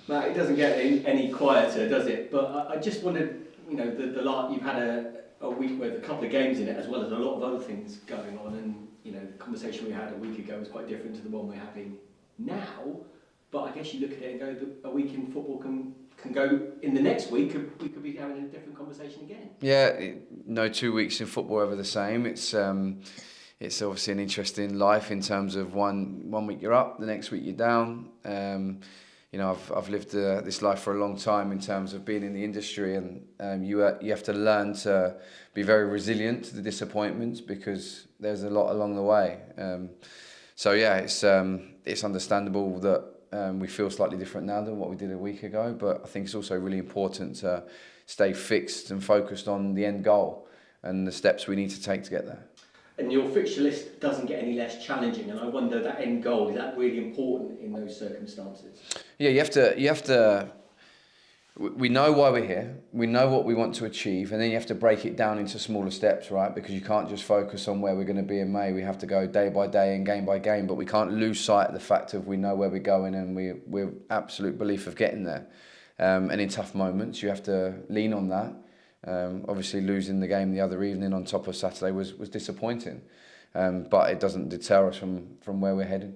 Matt, it doesn't get any quieter, does it? But I just wondered, you've had a week with a couple of games in it, as well as a lot of other things going on, and the conversation we had a week ago was quite different to the one we're having now. But I guess you look at it and go, that a week in football can go in the next week. We could be having a different conversation again. Yeah, no 2 weeks in football ever the same. It's obviously an interesting life in terms of one week you're up, the next week you're down. I've lived this life for a long time in terms of being in the industry, and you have to learn to be very resilient to the disappointments because there's a lot along the way. It's understandable that we feel slightly different now than what we did a week ago, but I think it's also really important to stay fixed and focused on the end goal and the steps we need to take to get there. And your fixture list doesn't get any less challenging, and I wonder, that end goal, is that really important in those circumstances? Yeah, you have to. We know why we're here. We know what we want to achieve, and then you have to break it down into smaller steps, right? Because you can't just focus on where we're going to be in May. We have to go day by day and game by game, but we can't lose sight of the fact of we know where we're going, and we're absolute belief of getting there. And in tough moments, you have to lean on that. Obviously, losing the game the other evening on top of Saturday was disappointing, but it doesn't deter us from where we're heading.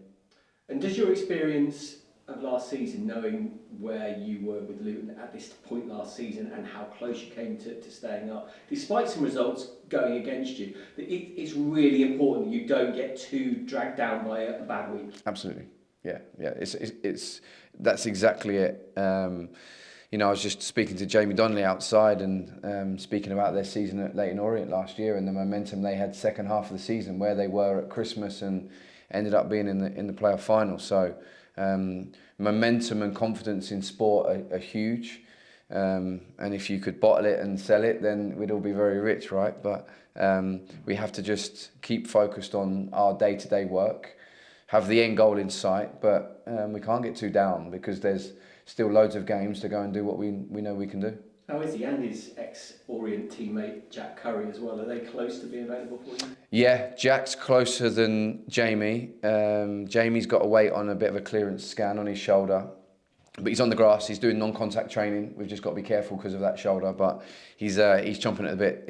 And does your experience of last season, knowing where you were with Luton at this point last season and how close you came to staying up, despite some results going against you, that it's really important that you don't get too dragged down by a bad week? Absolutely, yeah. That's exactly it. I was just speaking to Jamie Donnelly outside and speaking about their season at Leyton Orient last year and the momentum they had second half of the season, where they were at Christmas and ended up being in the playoff final. So momentum and confidence in sport are huge, and if you could bottle it and sell it, then we'd all be very rich, right? But we have to just keep focused on our day-to-day work, have the end goal in sight, but we can't get too down because there's still loads of games to go and do what we know we can do. How is he and his ex-Orient teammate Jack Curry as well? Are they close to being available for you? Yeah, Jack's closer than Jamie. Jamie's got to wait on a bit of a clearance scan on his shoulder, but he's on the grass. He's doing non-contact training. We've just got to be careful because of that shoulder, but he's chomping at the bit.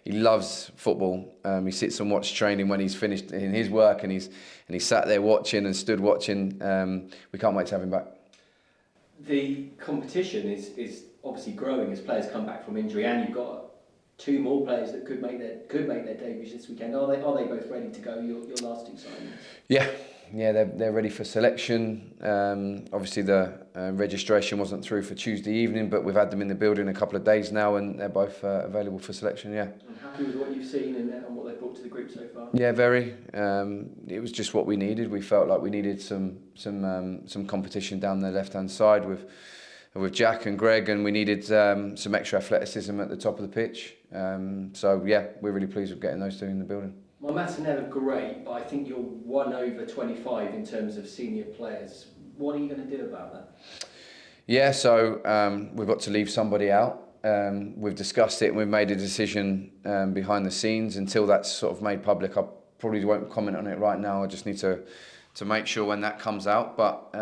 He loves football. He sits and watches training when he's finished in his work, and he's sat there watching and stood watching. We can't wait to have him back. The competition is obviously growing as players come back from injury, and you've got two more players that could make their debuts this weekend. Are they both ready to go? Your last two signings? Yeah, they're ready for selection. Obviously, the registration wasn't through for Tuesday evening, but we've had them in the building a couple of days now, and they're both available for selection. Yeah. I'm happy with what you've seen and what they've brought to the group so far. Yeah, very. It was just what we needed. We felt like we needed some competition down the left-hand side with Jack and Greg, and we needed some extra athleticism at the top of the pitch. We're really pleased with getting those two in the building. My maths are never great, but I think you're 1/25 in terms of senior players. What are you going to do about that? Yeah, so we've got to leave somebody out. We've discussed it and we've made a decision behind the scenes. Until that's sort of made public, I probably won't comment on it right now. I just need to make sure when that comes out. But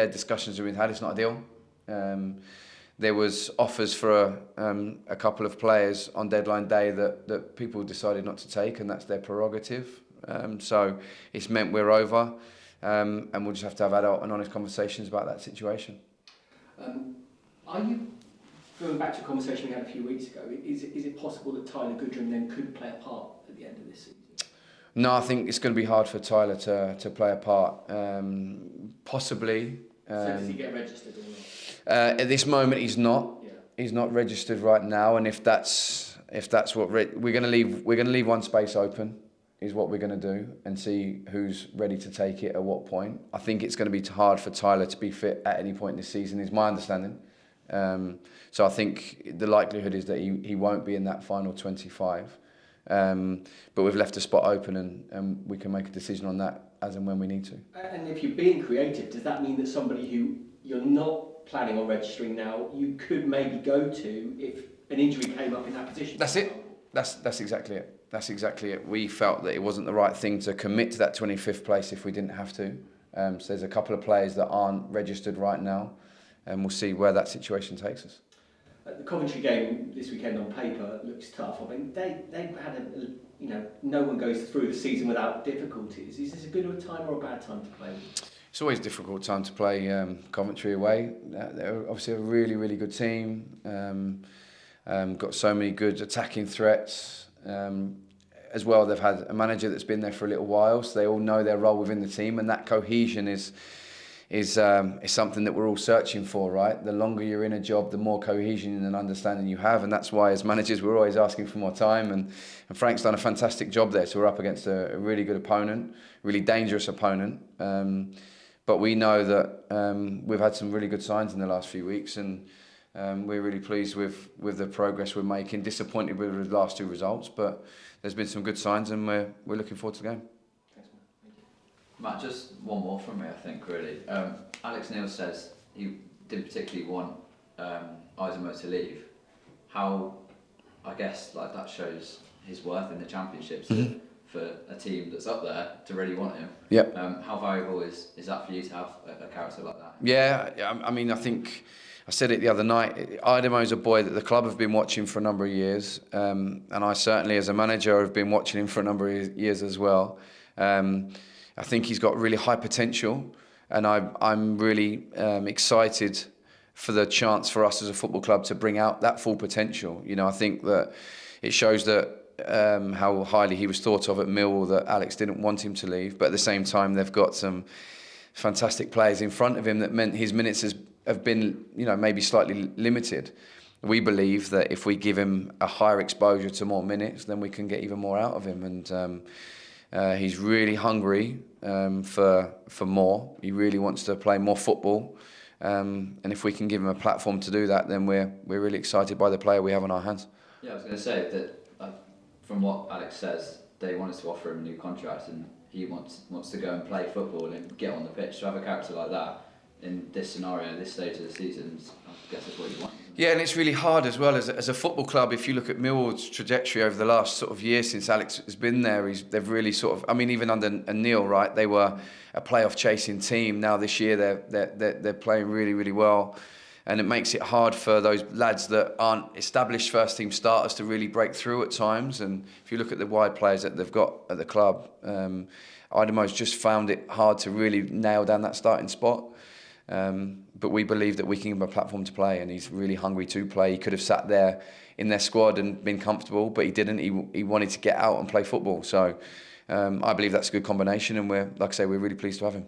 discussions we've had, it's not ideal. There was offers for a couple of players on deadline day that people decided not to take, and that's their prerogative. So it's meant we're over, and we'll just have to have adult and honest conversations about that situation. Are you, going back to a conversation we had a few weeks ago, is it possible that Tyler Goodrum then could play a part at the end of this season? No, I think it's going to be hard for Tyler to play a part. Possibly. So does he get registered or not? At this moment, he's not. Yeah. He's not registered right now, and if that's what we're going to leave one space open, is what we're going to do, and see who's ready to take it at what point. I think it's going to be hard for Tyler to be fit at any point this season, is my understanding. So I think the likelihood is that he won't be in that final 25. But we've left a spot open, and we can make a decision on that as and when we need to. And if you're being creative, does that mean that somebody who you're not planning on registering now, you could maybe go to if an injury came up in that position? That's it. That's exactly it. That's exactly it. We felt that it wasn't the right thing to commit to that 25th place if we didn't have to. So there's a couple of players that aren't registered right now. and we'll see where that situation takes us. The Coventry game this weekend on paper looks tough. I mean, they've had no one goes through the season without difficulties. Is this a good time or a bad time to play? It's always a difficult time to play Coventry away. They're obviously a really, really good team. Got so many good attacking threats. As well, they've had a manager that's been there for a little while, so they all know their role within the team, and that cohesion is something that we're all searching for, right? The longer you're in a job, the more cohesion and understanding you have, and that's why as managers we're always asking for more time, and Frank's done a fantastic job there. So we're up against a really good opponent, really dangerous opponent, but we know that we've had some really good signs in the last few weeks, and we're really pleased with the progress we're making. Disappointed with the last two results, but there's been some good signs, and we're looking forward to the game. Matt, just one more from me, I think, really. Alex Neil says he didn't particularly want Izamo to leave. How, I guess, like that shows his worth in the Championships for a team that's up there to really want him. Yep. How valuable is that for you to have a character like that? Yeah, I mean, I think I said it the other night. Idamo's a boy that the club have been watching for a number of years, and I certainly, as a manager, have been watching him for a number of years as well. I think he's got really high potential, and I'm really excited for the chance for us as a football club to bring out that full potential. You know, I think that it shows that how highly he was thought of at Millwall, that Alex didn't want him to leave, but at the same time they've got some fantastic players in front of him that meant his minutes have been, maybe slightly limited. We believe that if we give him a higher exposure to more minutes, then we can get even more out of him, and he's really hungry for more. He really wants to play more football, and if we can give him a platform to do that, then we're really excited by the player we have on our hands. Yeah, I was going to say that from what Alex says, they wanted to offer him a new contract, and he wants to go and play football and get on the pitch. To have a character like that in this scenario, this stage of the season, I guess that's what you want. Yeah, and it's really hard as well as a football club. If you look at Millwall's trajectory over the last sort of year since Alex has been there, they've really sort of, I mean, even under Neil, right? They were a playoff chasing team. Now this year they're playing really, really well, and it makes it hard for those lads that aren't established first team starters to really break through at times. And if you look at the wide players that they've got at the club, Idamo's just found it hard to really nail down that starting spot. But we believe that we can give him a platform to play, and he's really hungry to play. He could have sat there in their squad and been comfortable, but he didn't. He wanted to get out and play football. So I believe that's a good combination, and we're really pleased to have him.